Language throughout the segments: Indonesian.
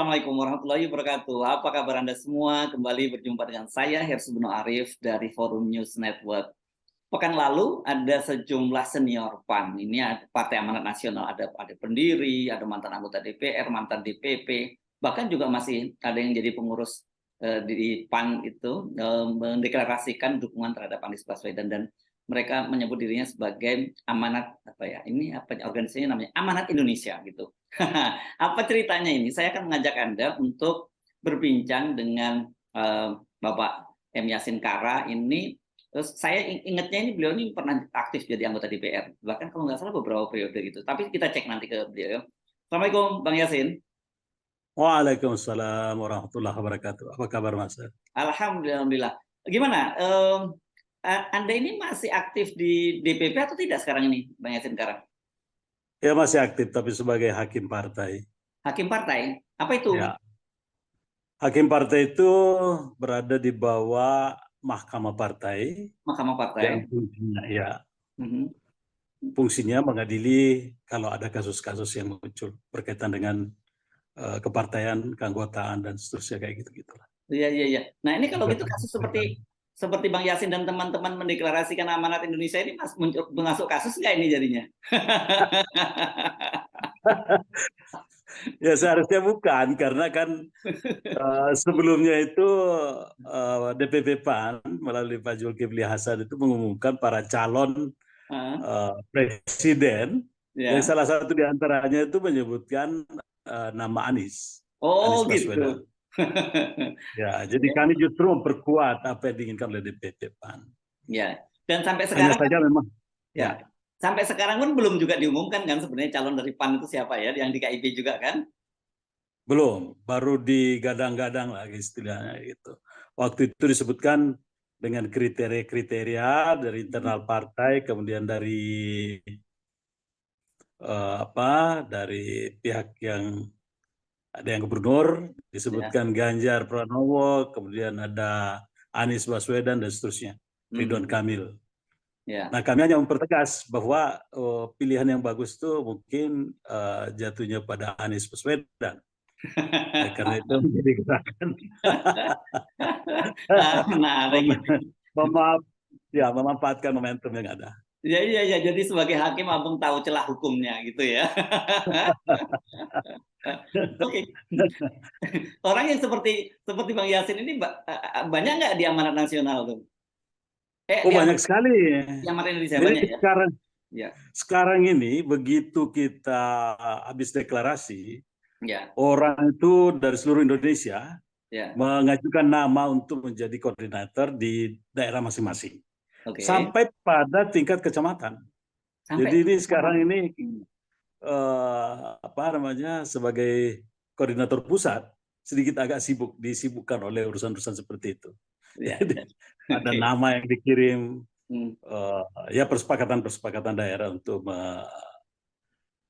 Assalamualaikum warahmatullahi wabarakatuh. Apa kabar Anda semua? Kembali berjumpa dengan saya, Hersubno Arif, dari Forum News Network. Pekan lalu ada sejumlah senior PAN. Ini ada Partai Amanat Nasional, ada pendiri, ada mantan anggota DPR, mantan DPP, bahkan juga masih ada yang jadi pengurus di PAN itu mendeklarasikan dukungan terhadap Anies Baswedan, dan mereka menyebut dirinya sebagai amanat organisasinya namanya Amanat Indonesia gitu. Apa ceritanya ini? Saya akan mengajak Anda untuk berbincang dengan Bapak M. Yasin Kara ini. Terus saya ingatnya ini beliau ini pernah aktif jadi anggota DPR, bahkan kalau nggak salah beberapa periode gitu. Tapi kita cek nanti ke beliau. Assalamualaikum Bang Yasin. Waalaikumsalam warahmatullahi wabarakatuh. Apa kabar Mas? Alhamdulillah. Gimana? Anda ini masih aktif di DPP atau tidak sekarang ini, Bang Yasin Kara? Ya masih aktif tapi sebagai hakim partai. Hakim partai? Apa itu? Ya. Hakim partai itu berada di bawah Mahkamah Partai. Mahkamah Partai. Yang fungsinya ya. Mhm. Fungsinya mengadili kalau ada kasus-kasus yang muncul berkaitan dengan kepartaian, keanggotaan dan seterusnya kayak gitu-gitulah. Iya. Nah ini kalau gitu kasus seperti Bang Yasin dan teman-teman mendeklarasikan amanat Indonesia ini masuk kasus nggak ini jadinya? Ya seharusnya bukan, karena kan sebelumnya itu DPP PAN melalui Pak Zulkifli Hasan itu mengumumkan para calon presiden, yang salah satu di antaranya itu menyebutkan nama Anies. Oh Anies gitu. Baswedan. Ya, jadi kami justru memperkuat apa yang diinginkan oleh DPP PAN. Ya, dan sampai sekarang hanya saja memang. Ya. Sampai sekarang pun belum juga diumumkan kan sebenarnya calon dari PAN itu siapa ya, yang di KIP juga kan? Belum, baru digadang-gadang lagi istilahnya gitu. Waktu itu disebutkan dengan kriteria-kriteria dari internal partai, kemudian dari dari pihak yang ada yang gubernur disebutkan Ganjar Pranowo, kemudian ada Anies Baswedan dan seterusnya, Ridwan Kamil. Nah, kami hanya mempertegas bahwa pilihan yang bagus itu mungkin jatuhnya pada Anies Baswedan. Karena itu menjadi gerakan memanfaatkan momentum yang ada. Iya. Jadi sebagai hakim abang tahu celah hukumnya gitu ya. Oke. Orang yang seperti Bang Yasin ini banyak nggak di Amanat Nasional tuh? Banyak sekali. Di Amanat Indonesia jadi banyak ya. Sekarang ini begitu kita habis deklarasi, ya. Orang itu dari seluruh Indonesia mengajukan nama untuk menjadi koordinator di daerah masing-masing. Sampai pada tingkat kecamatan. Jadi ini sekarang ini sebagai koordinator pusat sedikit agak disibukkan oleh urusan-urusan seperti itu. Jadi, ada nama yang dikirim, persepakatan daerah untuk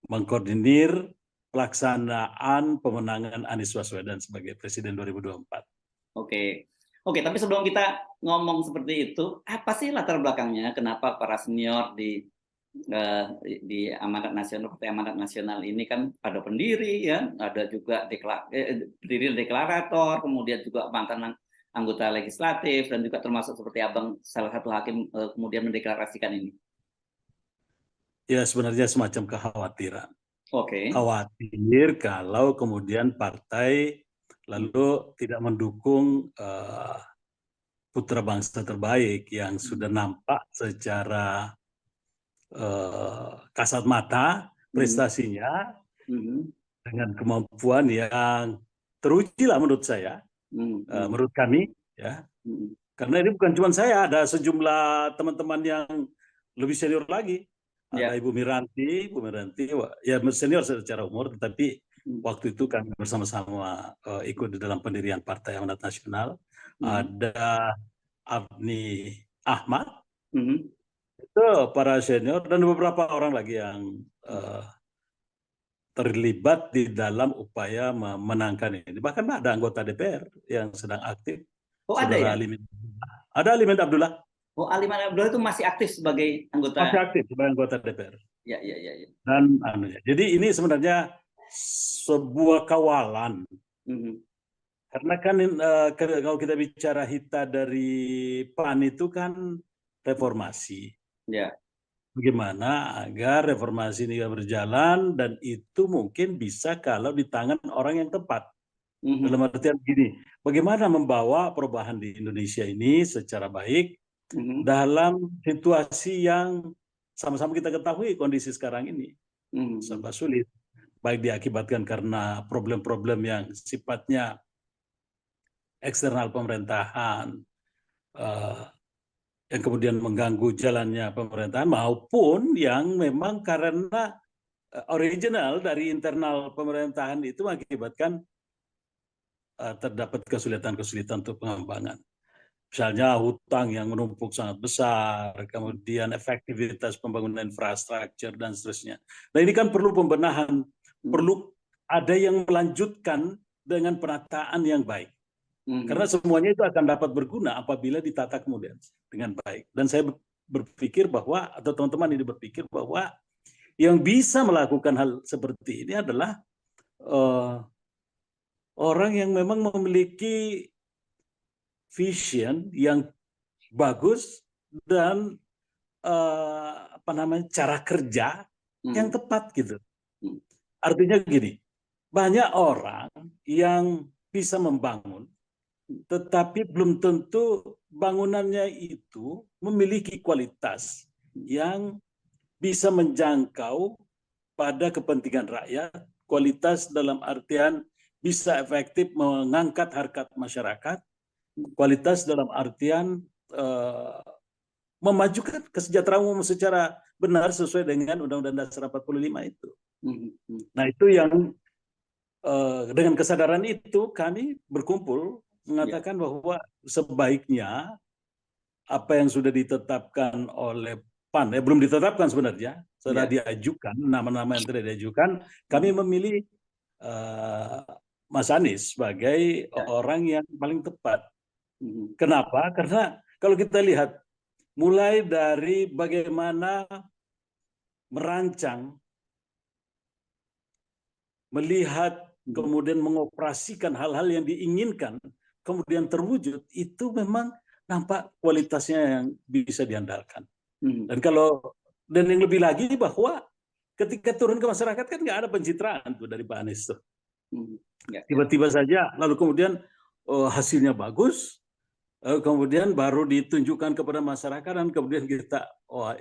mengkoordinir pelaksanaan pemenangan Anies Baswedan sebagai Presiden 2024. Oke, tapi sebelum kita ngomong seperti itu, apa sih latar belakangnya kenapa para senior di Amanat Nasional, Partai Amanat Nasional ini kan ada pendiri ya, ada juga pendiri deklarator, kemudian juga mantan anggota legislatif, dan juga termasuk seperti Abang salah satu hakim kemudian mendeklarasikan ini? Ya sebenarnya semacam kekhawatiran. Oke. Khawatir kalau kemudian partai lalu tidak mendukung putra bangsa terbaik yang sudah nampak secara kasat mata prestasinya dengan kemampuan yang teruji lah menurut saya, menurut kami ya. Karena ini bukan cuma saya, ada sejumlah teman-teman yang lebih senior lagi. Ada Ibu Miranti ya senior secara umur, tetapi waktu itu kami bersama-sama ikut di dalam pendirian Partai Amanat Nasional. Ada Abni Ahmad, itu para senior, dan beberapa orang lagi yang terlibat di dalam upaya memenangkan ini. Bahkan ada anggota DPR yang sedang aktif. Saudara ada Alimin Abdullah. Alimin Abdullah itu masih aktif sebagai anggota. Masih aktif sebagai anggota DPR. Ya. Dan jadi ini sebenarnya sebuah kawalan Karena kan kalau kita bicara hita dari PAN itu kan reformasi. Ya. Bagaimana agar reformasi ini berjalan, dan itu mungkin bisa kalau di tangan orang yang tepat. Dalam artian gini, bagaimana membawa perubahan di Indonesia ini secara baik dalam situasi yang sama-sama kita ketahui kondisi sekarang ini serba sulit, baik diakibatkan karena problem-problem yang sifatnya eksternal pemerintahan, yang kemudian mengganggu jalannya pemerintahan, maupun yang memang karena original dari internal pemerintahan itu mengakibatkan terdapat kesulitan-kesulitan untuk pengembangan. Misalnya hutang yang menumpuk sangat besar, kemudian efektivitas pembangunan infrastruktur, dan seterusnya. Nah ini kan perlu pembenahan, perlu ada yang melanjutkan dengan penataan yang baik. Karena semuanya itu akan dapat berguna apabila ditata kemudian dengan baik. Dan saya berpikir bahwa, atau teman-teman ini berpikir bahwa yang bisa melakukan hal seperti ini adalah orang yang memang memiliki vision yang bagus dan cara kerja yang tepat gitu. Artinya gini, banyak orang yang bisa membangun, tetapi belum tentu bangunannya itu memiliki kualitas yang bisa menjangkau pada kepentingan rakyat, kualitas dalam artian bisa efektif mengangkat harkat masyarakat, kualitas dalam artian memajukan kesejahteraan umum secara benar sesuai dengan Undang-Undang Dasar 45 itu. Nah itu yang dengan kesadaran itu kami berkumpul mengatakan bahwa sebaiknya apa yang sudah ditetapkan oleh PAN, belum ditetapkan sebenarnya, sudah diajukan, nama-nama yang tidak diajukan, kami memilih Mas Anies sebagai orang yang paling tepat. Kenapa? Karena kalau kita lihat mulai dari bagaimana merancang, melihat, kemudian mengoperasikan hal-hal yang diinginkan, kemudian terwujud, itu memang nampak kualitasnya yang bisa diandalkan. Dan yang lebih lagi bahwa ketika turun ke masyarakat kan nggak ada pencitraan tuh dari Pak Anies tuh. Tiba-tiba saja, lalu kemudian hasilnya bagus, kemudian baru ditunjukkan kepada masyarakat, dan kemudian kita,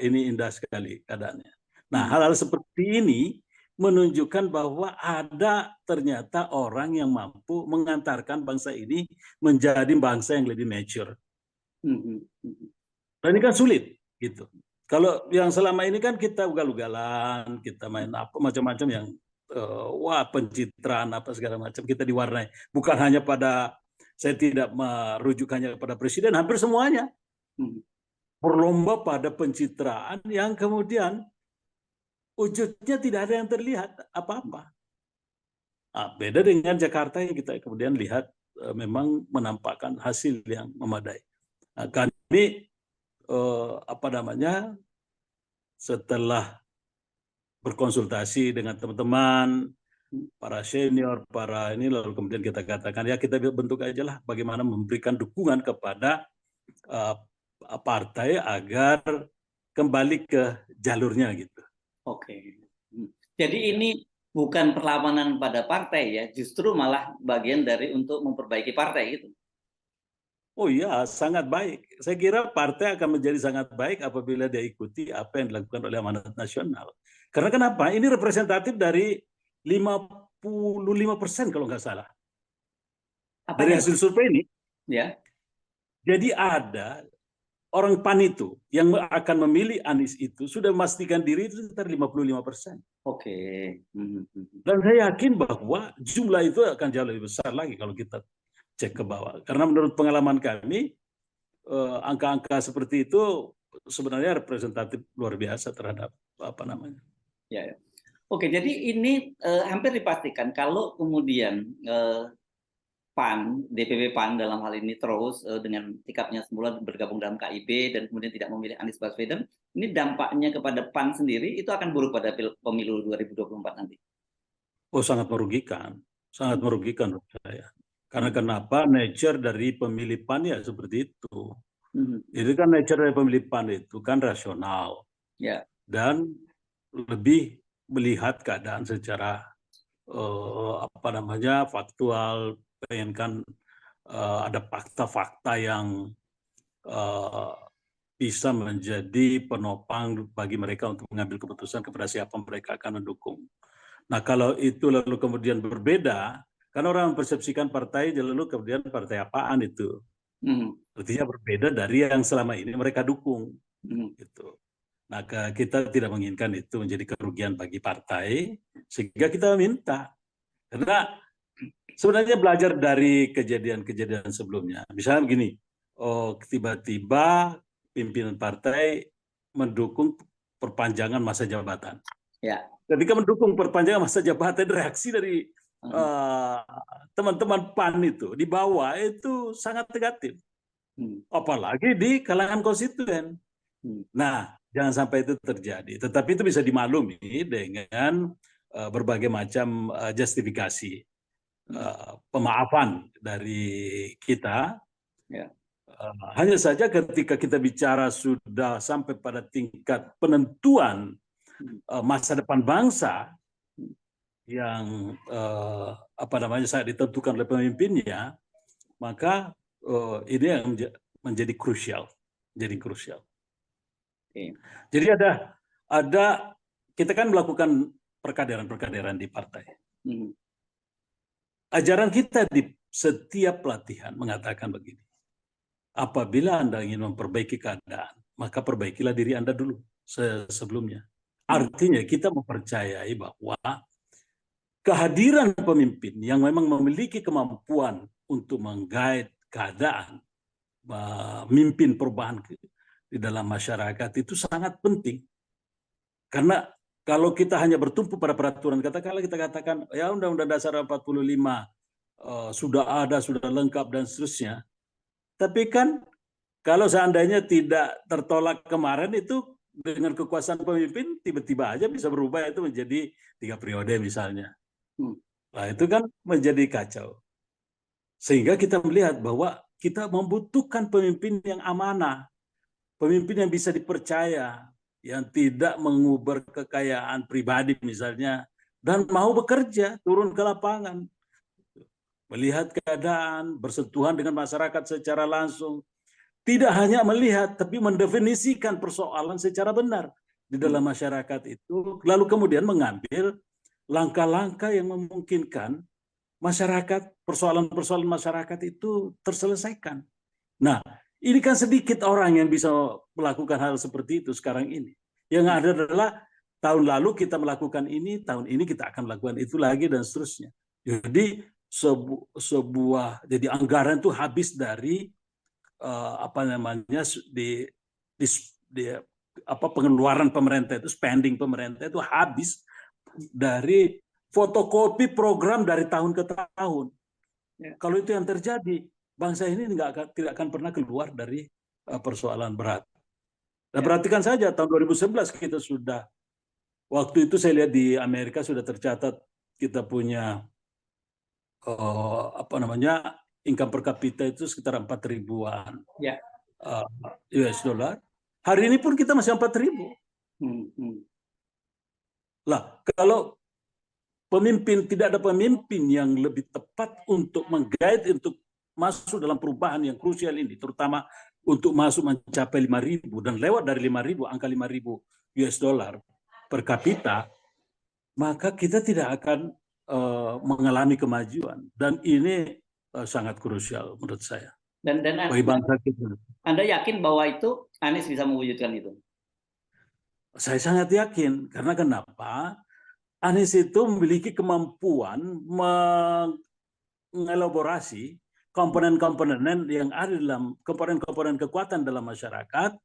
ini indah sekali keadaannya. Nah, hal-hal seperti ini menunjukkan bahwa ada ternyata orang yang mampu mengantarkan bangsa ini menjadi bangsa yang lebih mature. Dan ini kan sulit, gitu. Kalau yang selama ini kan kita ugal-ugalan, kita main apa macam-macam yang pencitraan apa segala macam, kita diwarnai. Bukan hanya pada, saya tidak merujuk hanya pada presiden, hampir semuanya berlomba pada pencitraan yang kemudian wujudnya tidak ada yang terlihat apa-apa. Beda dengan Jakarta yang kita kemudian lihat memang menampakkan hasil yang memadai. Kami setelah berkonsultasi dengan teman-teman, para senior, para ini, lalu kemudian kita katakan ya kita bentuk aja lah bagaimana memberikan dukungan kepada partai agar kembali ke jalurnya gitu. Oke. Jadi ini bukan perlawanan pada partai ya, justru malah bagian dari untuk memperbaiki partai gitu. Oh iya, sangat baik. Saya kira partai akan menjadi sangat baik apabila dia ikuti apa yang dilakukan oleh Amanat Nasional. Karena kenapa? Ini representatif dari 55% kalau nggak salah. Dari hasil survei ini. Ya. Jadi ada orang PAN itu yang akan memilih Anies itu sudah memastikan diri itu sekitar 55%. Oke. Dan saya yakin bahwa jumlah itu akan jauh lebih besar lagi kalau kita cek ke bawah. Karena menurut pengalaman kami, angka-angka seperti itu sebenarnya representatif luar biasa terhadap apa namanya. Ya. Oke, jadi ini hampir dipastikan kalau kemudian PAN, DPP PAN dalam hal ini terus dengan sikapnya semula bergabung dalam KIB dan kemudian tidak memilih Anies Baswedan, ini dampaknya kepada PAN sendiri itu akan buruk pada pemilu 2024 nanti. Oh, sangat merugikan. sangat merugikan menurut saya. Karena kenapa nature dari pemilih PAN ya seperti itu. Itu kan nature dari pemilih PAN itu kan rasional dan lebih melihat keadaan secara faktual, pengen kan ada fakta-fakta yang bisa menjadi penopang bagi mereka untuk mengambil keputusan kepada siapa mereka akan mendukung. Nah, kalau itu lalu kemudian berbeda, kan orang mempersepsikan partai lalu kemudian partai apaan itu. Artinya berbeda dari yang selama ini mereka dukung. Gitu. Nah, kita tidak menginginkan itu menjadi kerugian bagi partai, sehingga kita minta. Karena sebenarnya belajar dari kejadian-kejadian sebelumnya. Misalnya begini, tiba-tiba pimpinan partai mendukung perpanjangan masa jabatan. Ketika mendukung perpanjangan masa jabatan, reaksi dari teman-teman PAN itu di bawah itu sangat negatif. Apalagi di kalangan konstituen. Nah, jangan sampai itu terjadi. Tetapi itu bisa dimaklumi dengan berbagai macam justifikasi. Pemaafan dari kita. Hanya saja ketika kita bicara sudah sampai pada tingkat penentuan masa depan bangsa yang saat ditentukan oleh pemimpinnya, maka ini yang menjadi krusial, Jadi ada kita kan melakukan perkaderan di partai. Ajaran kita di setiap pelatihan mengatakan begini. Apabila Anda ingin memperbaiki keadaan, maka perbaikilah diri Anda dulu sebelumnya. Artinya kita mempercayai bahwa kehadiran pemimpin yang memang memiliki kemampuan untuk menggait keadaan, memimpin perubahan di dalam masyarakat itu sangat penting. Karena kalau kita hanya bertumpu pada peraturan, katakanlah kita katakan ya Undang-Undang Dasar 45 sudah ada, sudah lengkap dan seterusnya. Tapi kan kalau seandainya tidak tertolak kemarin itu dengan kekuasaan pemimpin tiba-tiba aja bisa berubah itu menjadi 3 periode misalnya. Nah itu kan menjadi kacau. Sehingga kita melihat bahwa kita membutuhkan pemimpin yang amanah, pemimpin yang bisa dipercaya, yang tidak mengubur kekayaan pribadi misalnya, dan mau bekerja, turun ke lapangan, melihat keadaan, bersentuhan dengan masyarakat secara langsung. Tidak hanya melihat, tapi mendefinisikan persoalan secara benar di dalam masyarakat itu, lalu kemudian mengambil langkah-langkah yang memungkinkan masyarakat, persoalan-persoalan masyarakat itu terselesaikan. Nah, ini kan sedikit orang yang bisa melakukan hal seperti itu sekarang ini. Yang ada adalah tahun lalu kita melakukan ini, tahun ini kita akan melakukan itu lagi dan seterusnya. Jadi jadi anggaran itu habis dari pengeluaran pemerintah itu, spending pemerintah itu habis dari fotokopi program dari tahun ke tahun. Kalau itu yang terjadi, bangsa ini tidak akan pernah keluar dari persoalan berat. Dan perhatikan saja tahun 2011 kita sudah, waktu itu saya lihat di Amerika sudah tercatat kita punya income per kapita itu sekitar 4.000-an US dollar. Hari ini pun kita masih 4.000. Lah, kalau tidak ada pemimpin yang lebih tepat untuk menggait untuk masuk dalam perubahan yang krusial ini, terutama untuk masuk mencapai 5.000 dan lewat dari 5.000, angka 5.000 US dollar per kapita, maka kita tidak akan mengalami kemajuan, dan ini sangat krusial menurut saya. Dan Anda yakin bahwa itu Anies bisa mewujudkan itu? Saya sangat yakin, karena kenapa? Anies itu memiliki kemampuan mengelaborasi komponen-komponen yang ada dalam komponen-komponen kekuatan dalam masyarakat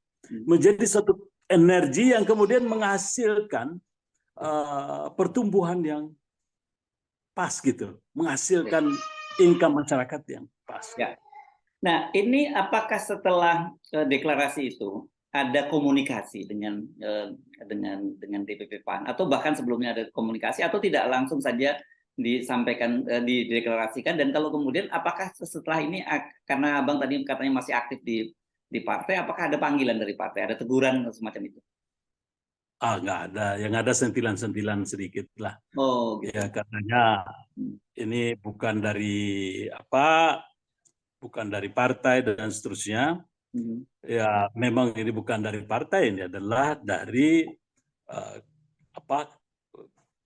menjadi satu energi yang kemudian menghasilkan pertumbuhan yang pas gitu, menghasilkan income masyarakat yang pas. Nah, ini apakah setelah deklarasi itu ada komunikasi dengan DPP PAN, atau bahkan sebelumnya ada komunikasi, atau tidak langsung saja disampaikan, dideklarasikan, dan kalau kemudian apakah setelah ini karena Abang tadi katanya masih aktif di partai, apakah ada panggilan dari partai, ada teguran semacam itu? Nggak ada, yang ada sentilan-sentilan sedikit lah. Oh, gitu. Ya katanya ini bukan dari partai dan seterusnya. Ya memang ini bukan dari partai, ini adalah dari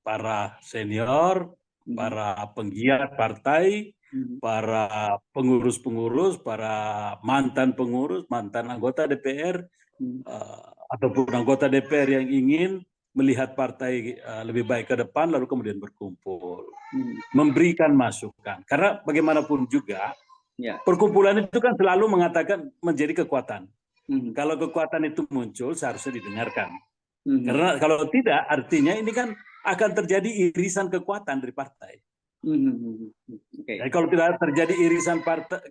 para senior, para penggiat partai, para pengurus-pengurus, para mantan pengurus, mantan anggota DPR, ataupun anggota DPR yang ingin melihat partai lebih baik ke depan, lalu kemudian berkumpul, memberikan masukan. Karena bagaimanapun juga, perkumpulan itu kan selalu mengatakan menjadi kekuatan. Kalau kekuatan itu muncul, seharusnya didengarkan. Karena kalau tidak, artinya ini kan akan terjadi irisan kekuatan dari partai. Jadi kalau tidak terjadi irisan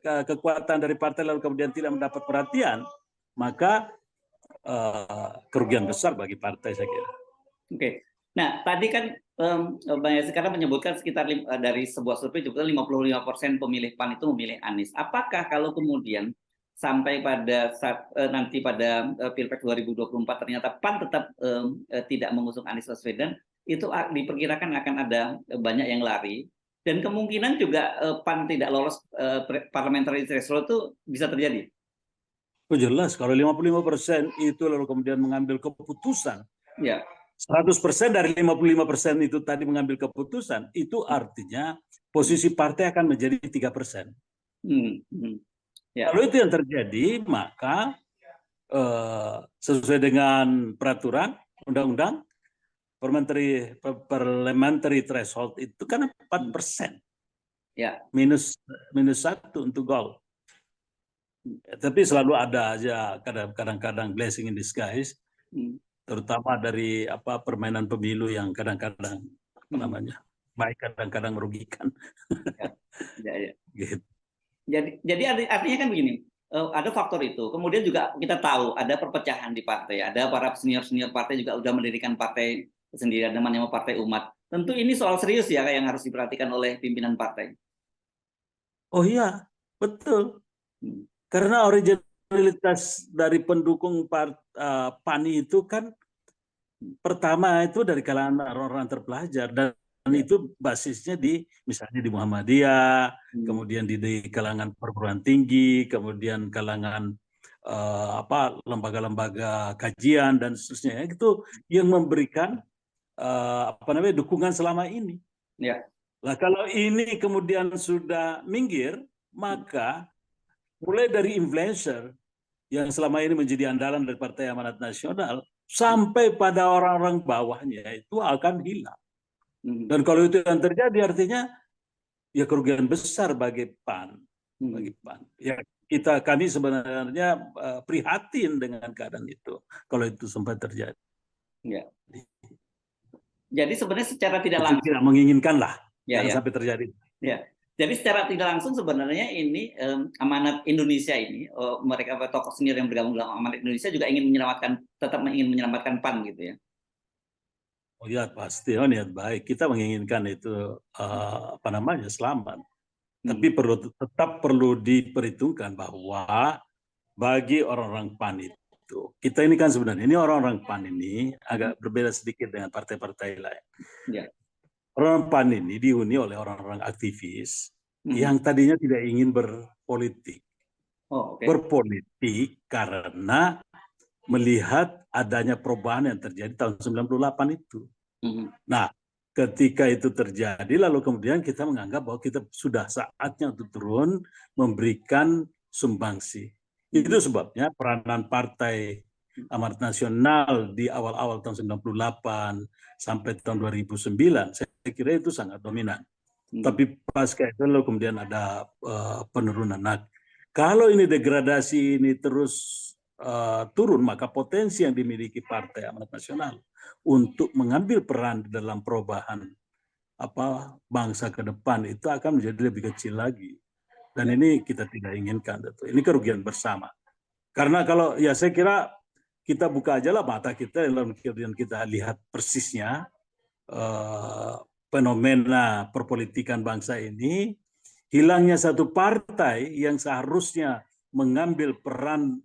kekuatan dari partai lalu kemudian tidak mendapat perhatian, maka kerugian besar bagi partai, saya kira. Oke. Nah, tadi kan Bang Yasin sekarang menyebutkan sekitar dari sebuah survei juga 55% pemilih PAN itu memilih Anies. Apakah kalau kemudian sampai pada saat nanti pada Pilpres 2024 ternyata PAN tetap tidak mengusung Anies Baswedan, itu diperkirakan akan ada banyak yang lari, dan kemungkinan juga PAN tidak lolos parliamentary threshold itu bisa terjadi. Oh jelas, kalau 55% itu lalu kemudian mengambil keputusan, 100% dari 55% itu tadi mengambil keputusan, itu artinya posisi partai akan menjadi 3%. Kalau itu yang terjadi, maka sesuai dengan peraturan undang-undang, parliamentary threshold itu kan 4%. Minus 1 untuk goal. Tapi selalu ada aja kadang-kadang blessing in disguise, terutama dari permainan pemilu yang kadang-kadang baik, kadang-kadang merugikan. Gitu. Jadi artinya kan begini, ada faktor itu. Kemudian juga kita tahu ada perpecahan di partai, ada para senior partai juga udah mendirikan partai sendiri, ada namanya Partai Umat. Tentu ini soal serius ya yang harus diperhatikan oleh pimpinan partai. Oh iya, betul. Karena originalitas dari pendukung PAN itu kan pertama itu dari kalangan orang-orang terpelajar, dan itu basisnya misalnya di Muhammadiyah, kemudian di kalangan perguruan tinggi, kemudian kalangan lembaga-lembaga kajian dan seterusnya, itu yang memberikan dukungan selama ini. Nah, kalau ini kemudian sudah minggir, maka mulai dari influencer yang selama ini menjadi andalan dari Partai Amanat Nasional sampai pada orang-orang bawahnya itu akan hilang. Dan kalau itu yang terjadi, artinya ya kerugian besar bagi PAN. Ya kami sebenarnya prihatin dengan keadaan itu kalau itu sempat terjadi. Jadi sebenarnya secara tidak langsung tidak menginginkan lah jangan sampai terjadi. Jadi secara tidak langsung sebenarnya ini Amanat Indonesia ini, mereka tokoh senior yang bergabung dalam Amanat Indonesia juga tetap ingin menyelamatkan PAN gitu ya. Oh ya pasti, niat baik. Kita menginginkan itu selamat. Tapi tetap perlu diperhitungkan bahwa bagi orang-orang PAN itu, kita ini kan sebenarnya ini orang-orang PAN ini agak berbeda sedikit dengan partai-partai lain. Orang PAN ini dihuni oleh orang-orang aktivis yang tadinya tidak ingin berpolitik. Berpolitik karena melihat adanya perubahan yang terjadi tahun 98 itu. Nah, ketika itu terjadi, lalu kemudian kita menganggap bahwa kita sudah saatnya untuk turun memberikan sumbangsi. Itu sebabnya peranan Partai Amanat Nasional di awal-awal tahun 98 sampai tahun 2009, saya kira itu sangat dominan. Tapi pasca itu lalu kemudian ada penurunan. Nah, kalau ini degradasi ini terus turun, maka potensi yang dimiliki Partai Amanat Nasional untuk mengambil peran dalam perubahan bangsa ke depan itu akan menjadi lebih kecil lagi. Dan ini kita tidak inginkan. Ini kerugian bersama. Karena kalau saya kira kita buka aja lah mata kita dan kemudian kita lihat persisnya fenomena perpolitikan bangsa ini, hilangnya satu partai yang seharusnya mengambil peran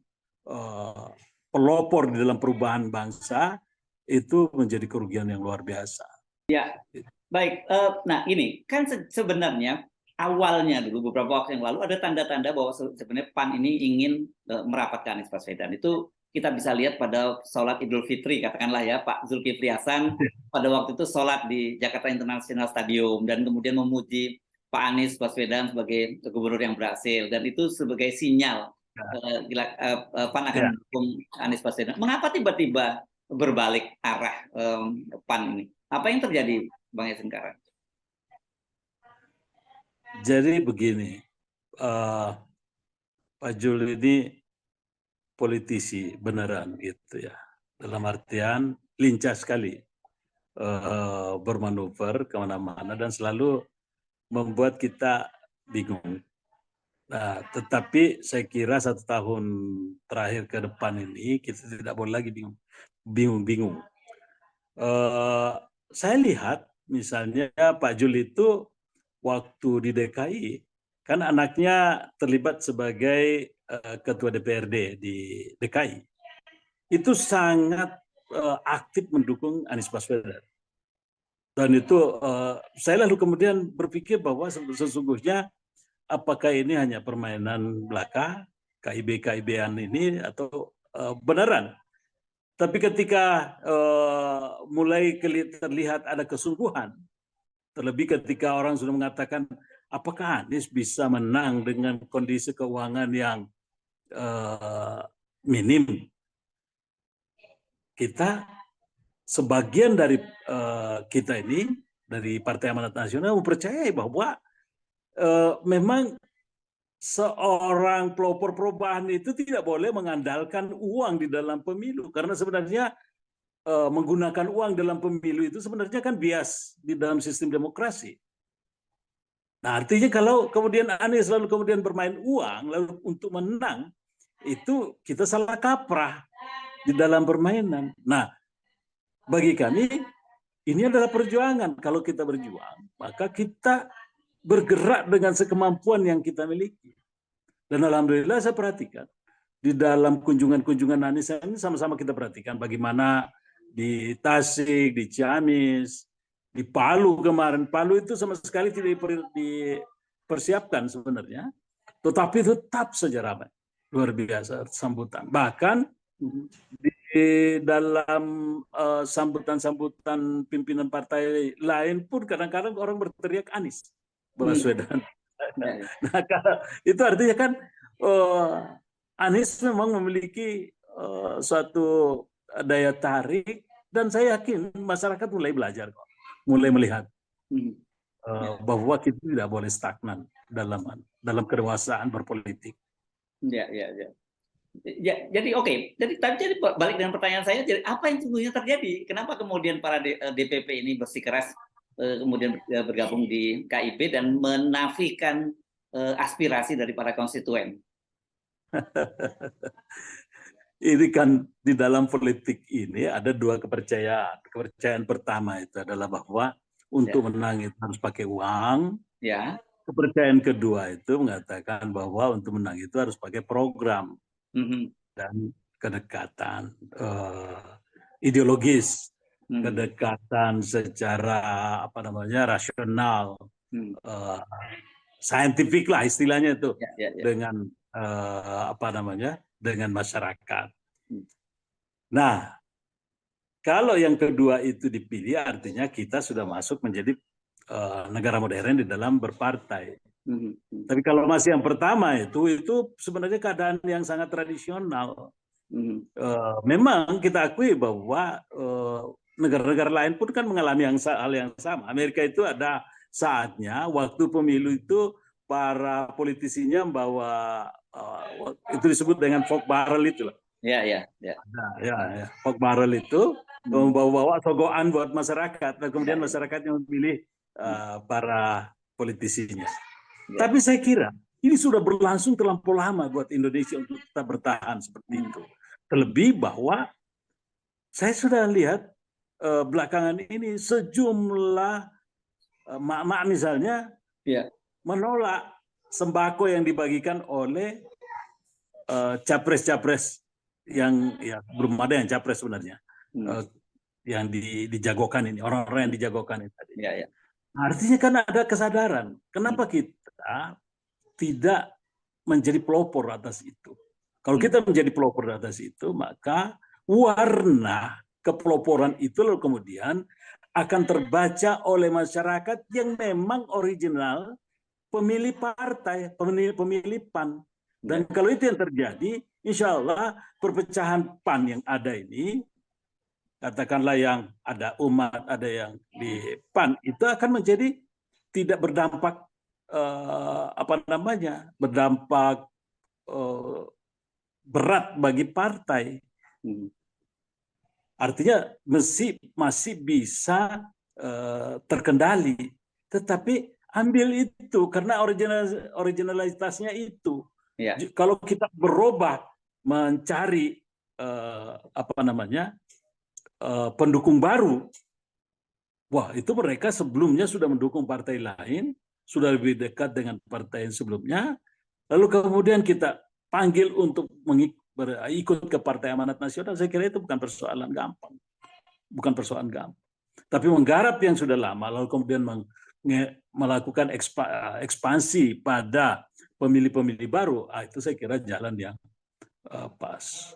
pelopor di dalam perubahan bangsa, itu menjadi kerugian yang luar biasa. Ya, baik. Nah ini kan sebenarnya awalnya dulu beberapa waktu yang lalu ada tanda-tanda bahwa sebenarnya PAN ini ingin merapat ke Anies Baswedan. Itu kita bisa lihat pada sholat Idul Fitri, katakanlah ya, Pak Zulkifli Hasan pada waktu itu sholat di Jakarta International Stadium dan kemudian memuji Pak Anies Baswedan sebagai gubernur yang berhasil, dan itu sebagai sinyal PAN akan mendukung Anies Baswedan. Mengapa tiba-tiba berbalik arah PAN ini? Apa yang terjadi, Bang Yasin Kara? Jadi begini, Pak Jul ini politisi beneran gitu ya. Dalam artian lincah sekali bermanuver kemana-mana dan selalu membuat kita bingung. Nah, tetapi saya kira 1 tahun terakhir ke depan ini kita tidak boleh lagi bingung. Saya lihat misalnya Pak Jul itu waktu di DKI kan anaknya terlibat sebagai ketua DPRD di DKI. Itu sangat aktif mendukung Anies Baswedan. Dan itu saya lalu kemudian berpikir bahwa sesungguhnya apakah ini hanya permainan belaka, KIB-KIB-an ini, atau beneran. Tapi ketika mulai terlihat ada kesungguhan, terlebih ketika orang sudah mengatakan, apakah Anies bisa menang dengan kondisi keuangan yang minim? Kita, sebagian dari kita ini, dari Partai Amanat Nasional, mempercayai bahwa memang seorang pelopor perubahan itu tidak boleh mengandalkan uang di dalam pemilu. Karena sebenarnya menggunakan uang dalam pemilu itu sebenarnya kan bias di dalam sistem demokrasi. Nah, artinya kalau kemudian Anies lalu kemudian bermain uang lalu untuk menang, itu kita salah kaprah di dalam permainan. Nah, bagi kami ini adalah perjuangan. Kalau kita berjuang, maka kita bergerak dengan sekemampuan yang kita miliki. Dan alhamdulillah saya perhatikan di dalam kunjungan-kunjungan Anies ini sama-sama kita perhatikan bagaimana di Tasik, di Ciamis, di Palu kemarin. Palu itu sama sekali tidak dipersiapkan sebenarnya, tetapi tetap saja ramai. Luar biasa sambutan. Bahkan di dalam sambutan-sambutan pimpinan partai lain pun kadang-kadang orang berteriak Anies Baswedan. Nah, itu artinya kan Anies memang memiliki suatu daya tarik, dan saya yakin masyarakat mulai belajar kok, mulai melihat bahwa kita tidak boleh stagnan dalam kedewasaan berpolitik. Ya. Jadi oke. Jadi balik dengan pertanyaan saya, jadi apa yang sesungguhnya terjadi? Kenapa kemudian para DPP ini bersikeras kemudian bergabung di KIB dan menafikan aspirasi dari para konstituen? Ini kan di dalam politik ini ada 2 kepercayaan. Kepercayaan pertama itu adalah bahwa untuk menang itu harus pakai uang. Ya. Kepercayaan kedua itu mengatakan bahwa untuk menang itu harus pakai program dan kedekatan ideologis, kedekatan secara rasional, saintifik lah istilahnya itu, dengan dengan masyarakat. Nah, kalau yang kedua itu dipilih, artinya kita sudah masuk menjadi negara modern di dalam berpartai. Tapi kalau masih yang pertama itu sebenarnya keadaan yang sangat tradisional. Memang kita akui bahwa negara-negara lain pun kan mengalami hal yang sama. Amerika itu ada saatnya waktu pemilu itu para politisinya membawa itu disebut dengan pork barrel itu loh. Ya. Pork barrel itu membawa sogoan buat masyarakat, dan kemudian masyarakatnya memilih para politisinya. Tapi saya kira ini sudah berlangsung terlampau lama buat Indonesia untuk tetap bertahan seperti itu. Terlebih bahwa saya sudah lihat belakangan ini sejumlah mak-mak misalnya menolak sembako yang dibagikan oleh capres-capres yang ya belum ada yang capres sebenarnya, yang dijagokan ini, orang-orang yang dijagokan ini tadi. Artinya kan ada kesadaran. Kenapa kita tidak menjadi pelopor atas itu? Kalau kita menjadi pelopor atas itu, maka warna kepeloporan itu lalu kemudian akan terbaca oleh masyarakat yang memang original pemilih partai, pemilih PAN. Dan kalau itu yang terjadi, insya Allah perpecahan PAN yang ada ini, katakanlah yang ada umat, ada yang di PAN, itu akan menjadi tidak berdampak berdampak berat bagi partai. Artinya masih bisa terkendali, tetapi ambil itu karena originalitasnya itu. Kalau kita berubah mencari pendukung baru, wah itu mereka sebelumnya sudah mendukung partai lain, sudah lebih dekat dengan partai yang sebelumnya, lalu kemudian kita panggil untuk ikut ke Partai Amanat Nasional. Saya kira itu bukan persoalan gampang, tapi menggarap yang sudah lama lalu kemudian melakukan ekspansi pada pemilih-pemilih baru, itu saya kira jalan yang pas.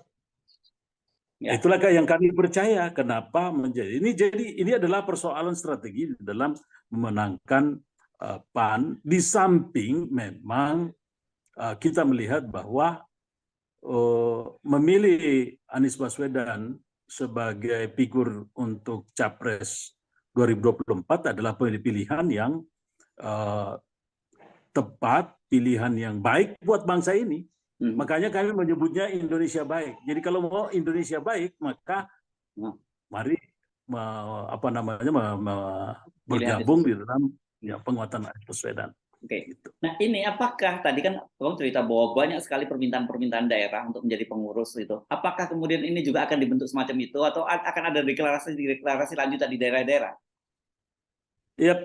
Itulah yang kami percaya. Kenapa menjadi ini? Jadi ini adalah persoalan strategi dalam memenangkan PAN. Di samping memang kita melihat bahwa memilih Anies Baswedan sebagai figur untuk Capres 2024 adalah pilihan yang tepat, pilihan yang baik buat bangsa ini. Makanya kami menyebutnya Indonesia Baik. Jadi kalau mau Indonesia Baik, maka mari bergabung di dalam penguatan Anies Baswedan. Gitu. Nah ini apakah tadi kan Bang cerita bahwa banyak sekali permintaan daerah untuk menjadi pengurus itu. Apakah kemudian ini juga akan dibentuk semacam itu atau akan ada deklarasi lanjutan di daerah-daerah? Ya,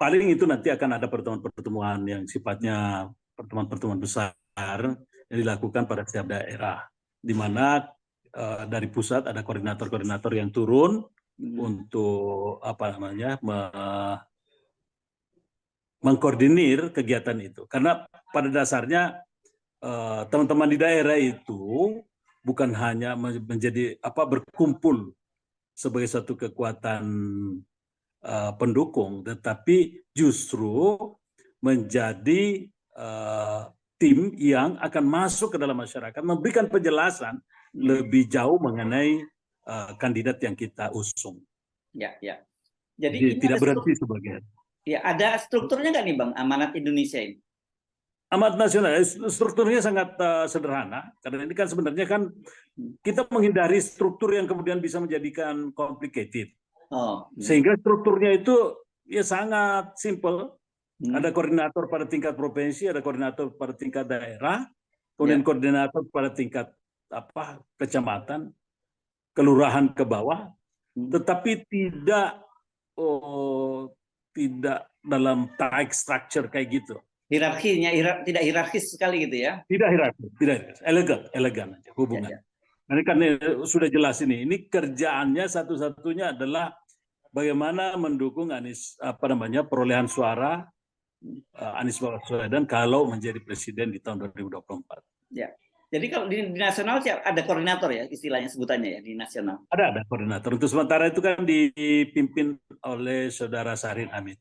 paling itu nanti akan ada pertemuan-pertemuan yang sifatnya pertemuan-pertemuan besar yang dilakukan pada setiap daerah, di mana dari pusat ada koordinator-koordinator yang turun untuk mengkoordinir kegiatan itu. Karena pada dasarnya teman-teman di daerah itu bukan hanya menjadi berkumpul sebagai satu kekuatan pendukung, tetapi justru menjadi tim yang akan masuk ke dalam masyarakat, memberikan penjelasan lebih jauh mengenai kandidat yang kita usung. Jadi tidak berhenti sebagai. Ya, ada strukturnya nggak nih Bang, Amanat Indonesia ini? Amanat Nasional strukturnya sangat sederhana, karena ini kan sebenarnya kan kita menghindari struktur yang kemudian bisa menjadikan complicated. Sehingga strukturnya itu ya sangat simple. Ada koordinator pada tingkat provinsi, ada koordinator pada tingkat daerah, kemudian koordinator pada tingkat kecamatan, kelurahan ke bawah, tetapi tidak dalam tight structure kayak gitu. Hierarkinya tidak hierarkis sekali gitu ya? Tidak hierarkis, elegan aja hubungan. Ini kan sudah jelas ini kerjaannya satu-satunya adalah bagaimana mendukung Anies perolehan suara Anies Baswedan kalau menjadi presiden di tahun 2024. Ya. Jadi kalau di nasional ada koordinator ya istilahnya sebutannya ya di nasional. Ada koordinator. Untuk sementara itu kan dipimpin oleh Saudara Sahril Hamid.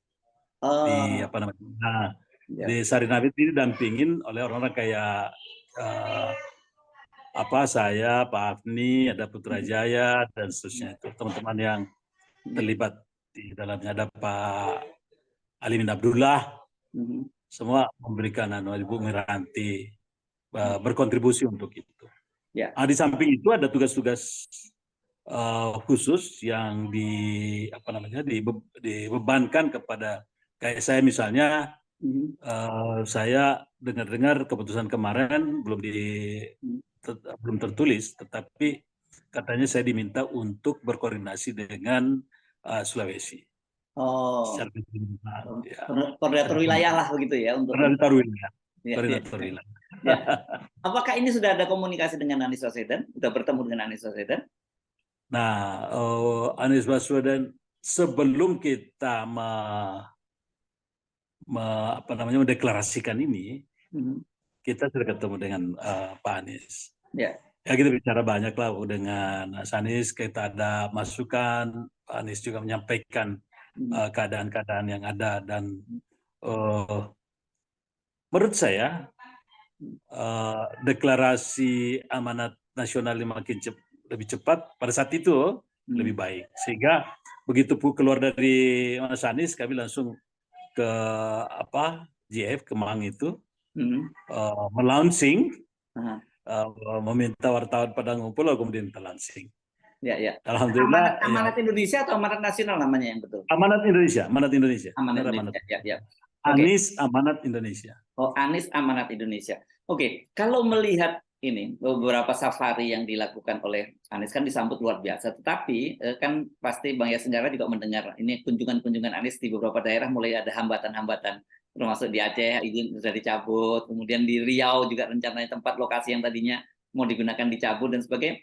Di Sahril Hamid ini didampingin oleh orang-orang kayak saya, Pak Afni, ada Putrajaya dan seterusnya itu teman-teman yang terlibat di dalamnya. Ada Pak Alimin Abdullah, semua memberikan Ibu Miranti berkontribusi untuk itu. Di samping itu ada tugas-tugas khusus yang dibebankan kepada kayak saya misalnya. Saya dengar keputusan kemarin belum tertulis, tetapi katanya saya diminta untuk berkoordinasi dengan Sulawesi. Oh, secara keseluruhan. Ya. koordinator wilayah lah begitu ya untuk Koordinator wilayah. ya, Koordinator wilayah. ya. Apakah ini sudah ada komunikasi dengan Anies Baswedan? Sudah bertemu dengan Anies Baswedan? Nah, Anies Baswedan sebelum kita mendeklarasikan ini, kita sudah ketemu dengan Pak Anies. Ya. Ya, kita bicara banyak lah dengan Mas Anies, kita ada masukan, Pak Anies juga menyampaikan keadaan-keadaan yang ada, dan menurut saya deklarasi amanat nasional lebih cepat pada saat itu lebih baik, sehingga begitu keluar dari Mas Anies, kami langsung ke GF Kemang itu melaunching, meminta wartawan pada ngumpul, lalu kemudian kita launching. Ya, ya. Alhamdulillah. Amanat Indonesia atau amanat nasional namanya yang betul? Amanat Indonesia, Amanat Indonesia. Amanat Indonesia. Ya, ya. Anies Amanat Indonesia. Oh, Anies Amanat Indonesia. Oke, kalau melihat ini beberapa safari yang dilakukan oleh Anies kan disambut luar biasa, tetapi kan pasti Bang Yasin juga mendengar ini kunjungan-kunjungan Anies di beberapa daerah mulai ada hambatan-hambatan, termasuk di Aceh izin sudah dicabut, kemudian di Riau juga rencananya tempat lokasi yang tadinya mau digunakan dicabut dan sebagainya.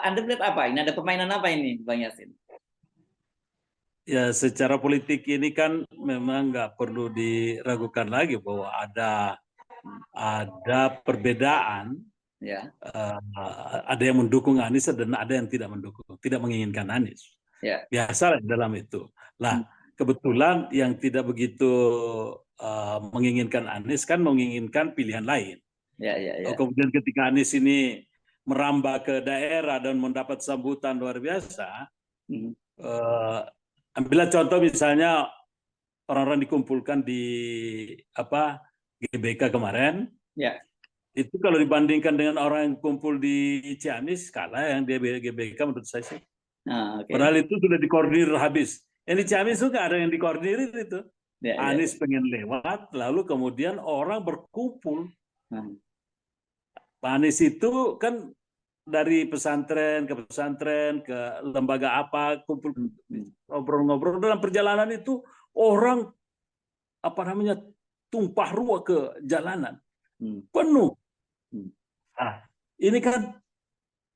Anda melihat apa? Ini ada permainan apa ini, Bang Yasin? Ya, secara politik ini kan memang nggak perlu diragukan lagi bahwa ada perbedaan. Ya. Ada yang mendukung Anies dan ada yang tidak mendukung, tidak menginginkan Anies. Ya. Biasa dalam itu. Lah, kebetulan yang tidak begitu menginginkan Anies kan menginginkan pilihan lain. Ya. Kemudian ketika Anies ini merambah ke daerah dan mendapat sambutan luar biasa, ambillah contoh misalnya orang-orang dikumpulkan di GBK kemarin. Ya. Itu kalau dibandingkan dengan orang yang kumpul di Ciamis, kalah yang di GBK menurut saya sih. Okay. Padahal itu sudah dikoordinir habis. Yang di Ciamis itu nggak ada yang dikoordinir itu. Ya, Anies pengen lewat, lalu kemudian orang berkumpul. Pak Anies itu kan dari pesantren ke pesantren, ke lembaga apa, kumpul ngobrol-ngobrol. Dalam perjalanan itu orang tumpah ruah ke jalanan, penuh. Nah, ini kan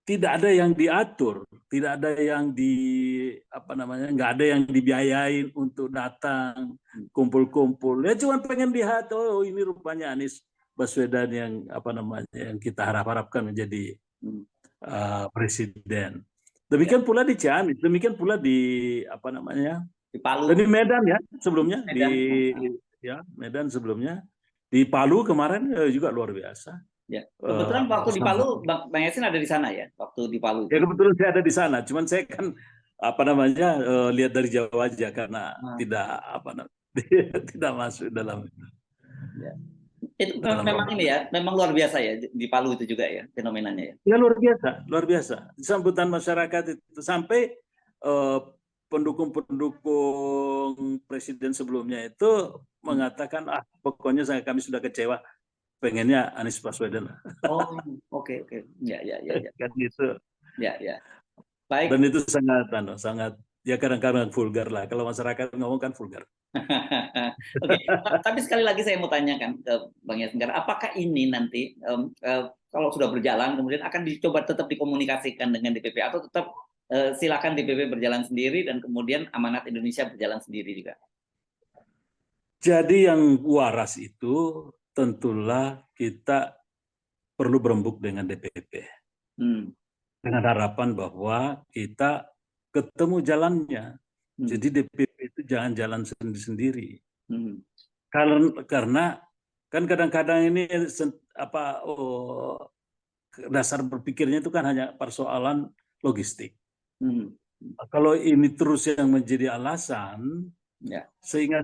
tidak ada yang diatur, tidak ada yang nggak ada yang dibiayain untuk datang kumpul-kumpul. Ya cuma pengen lihat, oh ini rupanya Anies Baswedan yang yang kita harapkan menjadi presiden. Demikian pula di Ciamis, demikian pula di di Palu. Dan di Medan ya sebelumnya, Medan sebelumnya, di Palu kemarin juga luar biasa. Ya. Kebetulan waktu di Palu, Bang Yasin ada di sana ya, waktu di Palu. Ya kebetulan saya ada di sana, cuman saya kan lihat dari jauh aja karena tidak masuk dalam. Ya. Itu memang ini ya, memang luar biasa ya di Palu itu juga ya fenomenanya ya. Ya luar biasa. Sambutan masyarakat itu sampai pendukung presiden sebelumnya itu mengatakan pokoknya kami sudah kecewa, pengennya Anies Baswedan. Oh, oke. Ya. Kan gitu. Ya. Baik. Dan itu sangat ya kadang-kadang vulgar lah. Kalau masyarakat ngomong kan vulgar. Oke. Tapi sekali lagi saya mau tanyakan ke Bang Yasin, apakah ini nanti kalau sudah berjalan kemudian akan dicoba tetap dikomunikasikan dengan DPP atau tetap silakan DPP berjalan sendiri dan kemudian Amanat Indonesia berjalan sendiri juga? Jadi yang waras itu tentulah kita perlu berembuk dengan DPP. Dengan harapan bahwa kita ketemu jalannya. Jadi DPP itu jangan jalan sendiri-sendiri. Karena kan kadang-kadang ini dasar berpikirnya itu kan hanya persoalan logistik. Kalau ini terus yang menjadi alasan, sehingga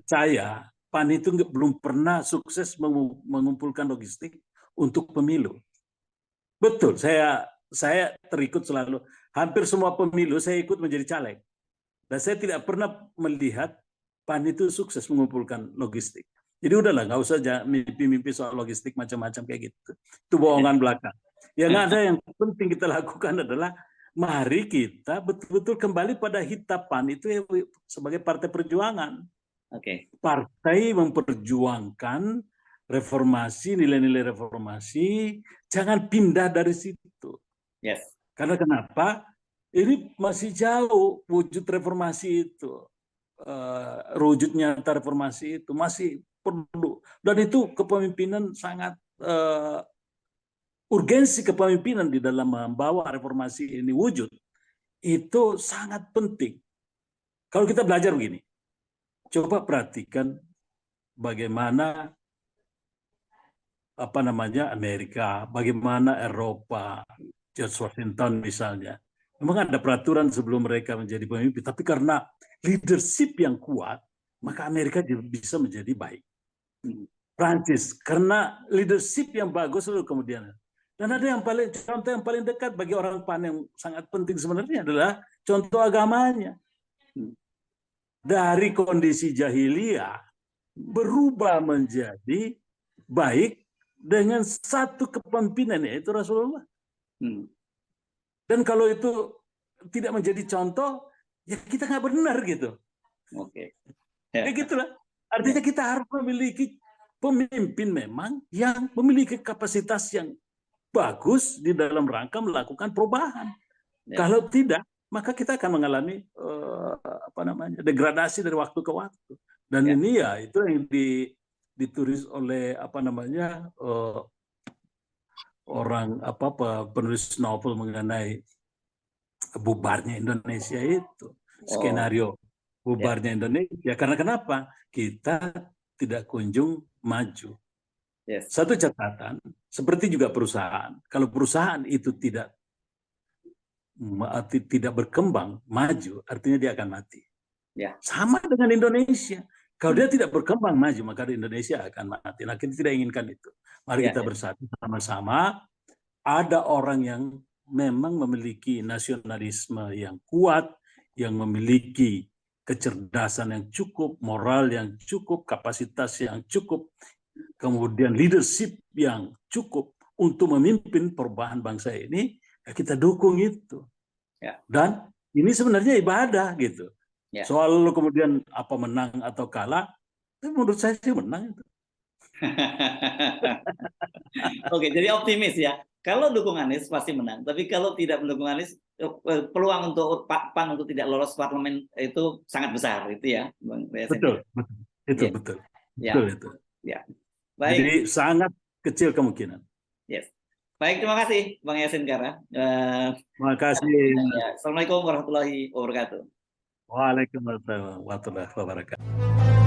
PAN itu belum pernah sukses mengumpulkan logistik untuk pemilu. Betul, saya terikut selalu. Hampir semua pemilu saya ikut menjadi caleg. Dan saya tidak pernah melihat PAN itu sukses mengumpulkan logistik. Jadi udahlah, nggak usah mimpi-mimpi soal logistik macam-macam kayak gitu. Itu bohongan belaka. Yang ada yang penting kita lakukan adalah mari kita betul-betul kembali pada hitapan itu ya, sebagai partai perjuangan. Partai memperjuangkan reformasi, nilai-nilai reformasi, jangan pindah dari situ. Karena kenapa? Ini masih jauh wujud reformasi itu. Wujud nyata reformasi itu masih perlu. Dan itu kepemimpinan sangat urgensi kepemimpinan di dalam membawa reformasi ini wujud. Itu sangat penting. Kalau kita belajar begini, coba perhatikan bagaimana Amerika, bagaimana Eropa, George Washington misalnya. Memang ada peraturan sebelum mereka menjadi pemimpin, tapi karena leadership yang kuat, maka Amerika bisa menjadi baik. Prancis, karena leadership yang bagus lalu kemudian. Dan ada contoh yang paling dekat bagi orang PAN yang sangat penting sebenarnya adalah contoh agamanya. Dari kondisi jahiliyah berubah menjadi baik dengan satu kepemimpinan, yaitu Rasulullah. Dan kalau itu tidak menjadi contoh, ya kita nggak benar gitu. Kayak gitulah. Artinya kita harus memiliki pemimpin memang yang memiliki kapasitas yang bagus di dalam rangka melakukan perubahan. Kalau tidak, maka kita akan mengalami degradasi dari waktu ke waktu. Dan ini ya itu yang ditulis oleh penulis novel mengenai bubarnya Indonesia itu, skenario bubarnya Indonesia. Karena kenapa? Kita tidak kunjung maju. Satu catatan, seperti juga perusahaan. Kalau perusahaan itu tidak berkembang, maju, artinya dia akan mati. Sama dengan Indonesia. Kalau dia tidak berkembang maju, maka Indonesia akan mati. Nah, kita tidak inginkan itu. Mari kita bersatu sama-sama. Ada orang yang memang memiliki nasionalisme yang kuat, yang memiliki kecerdasan yang cukup, moral yang cukup, kapasitas yang cukup, kemudian leadership yang cukup untuk memimpin perubahan bangsa ini, ya kita dukung itu. Dan ini sebenarnya ibadah gitu. Soal kemudian apa menang atau kalah, menurut saya sih menang itu. Oke, jadi optimis ya. Kalau dukung Anies pasti menang, tapi kalau tidak mendukung Anies, peluang untuk PAN untuk tidak lolos parlemen itu sangat besar, itu ya, Bang Yasin. Betul. Betul. Baik. Jadi sangat kecil kemungkinan. Baik, terima kasih Bang Yasin Kara. Terima kasih. Assalamualaikum warahmatullahi wabarakatuh. Waalaikumsalam warahmatullahi wabarakatuh.